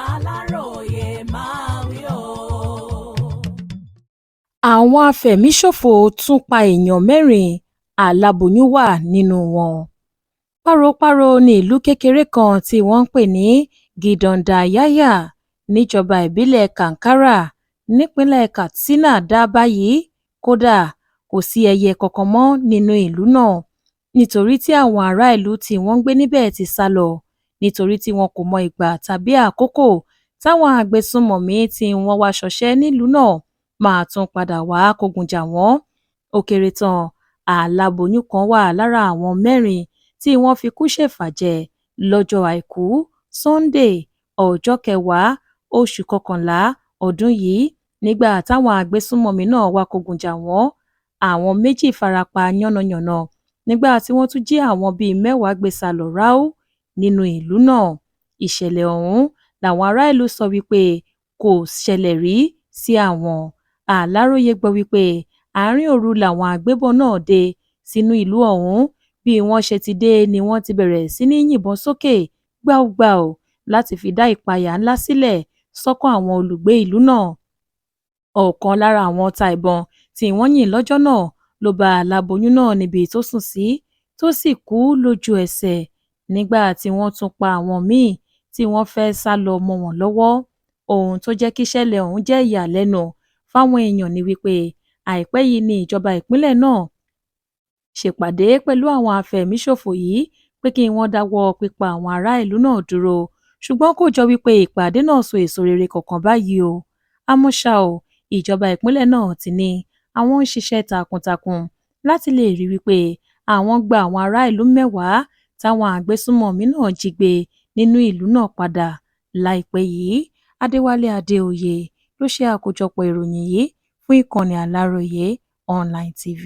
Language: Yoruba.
Aláròye máa wí o. Àwọn afẹ̀míṣòfò tún pa èèyàn 4, aláboyún wà nínú wọn. Páropáro ní ìlú kékeré kan tí wọ́n ń pè ní Gidon-da-Yaya níjọba ìbílẹ̀ Kankara nípínlẹ̀ Katsina dá báyìí, kódà kò sí ẹyẹ kankan mọ́ nínú ìlú náà, nítorí tí àwọn ará ìlú tí wọ́n ń gbé níbẹ̀ ti sálọ, nítorí tí wọn kò mọ ìgbà tàbí àkókò táwọn agbésùnmọ̀mí tí wọ́n wá ṣọṣẹ́ nílùú náà máa tún padà wá kógun jà wọ́n. Ó kéré tán, aláboyún kan wà lára àwọn 4 tí wọ́n fi kú ṣèfàjẹ lọ́jọ́ Àìkú Sunday, ọjọ́ 10 oṣù kọkànlá ọdún yìí nígbà táwọn agbésùnmọ̀mí náà wá kógun jà wọ́n. Àwọn 2 farapa yánnayànna nígbà tí wọ́n tún jí àwọn bíi 10 gbé sálọ ráú nínú ìlú náà. Ìṣẹ̀lẹ̀ ọ̀hún làwọn ará ìlú sọ wípé kò ṣẹlẹ̀ rí sí àwọn. Aláròye gbọ́ wípé àárín òru làwọn agbébọn náà dé sínú ìlú ọ̀hún, bí wọ́n ṣe ti dé ni wọ́n ti bẹ̀rẹ̀ sí ní yìnbọn sókè gbàùgbàù láti fi dá ìpayà ńlá sílẹ̀ sọ́kàn àwọn olùgbé ìlú náà. Ọ̀kan lára àwọn ọta ìbọn tí wọ́n yìn lọ́jọ́ náà ló bá aláboyún náà níbi tó sùn sí, tó sì kú lójú ẹsẹ̀, nígbà tí wọ́n tún pa àwọn míì tí wọ́n fẹ́ sálọ mọ́ wọn lọ́wọ́. Ohun tó jẹ́ kí ìṣẹ̀lẹ̀ ọ̀hún jẹ́ ìyàlẹ́nu fáwọn èèyàn ni wípé àìpẹ́ yìí ni ìjọba ìpínlẹ̀ náà ṣèpàdé pẹ̀lú àwọn afẹ̀míṣòfò yìí pé kí wọ́n dáwọ́ pípa àwọn ará ìlú náà dúró, ṣùgbọ́n kò jọ wípé ìpàdé náà so èso rere kankan báyìí o. Àmọ́ ṣá o, ìjọba ìpínlẹ̀ náà ti ní àwọn ń ṣiṣẹ́ takuntakun láti lè rí wípé àwọn gba àwọn ará ìlú 10 táwọn agbésùnmọ̀mí náà jí gbé nínú ìlú náà padà láìpẹ́ yìí. Adéwálé Adéoyè ló ṣe àkójọpọ̀ ìròyìn yìí fún ìkànnì Aláròye Online TV.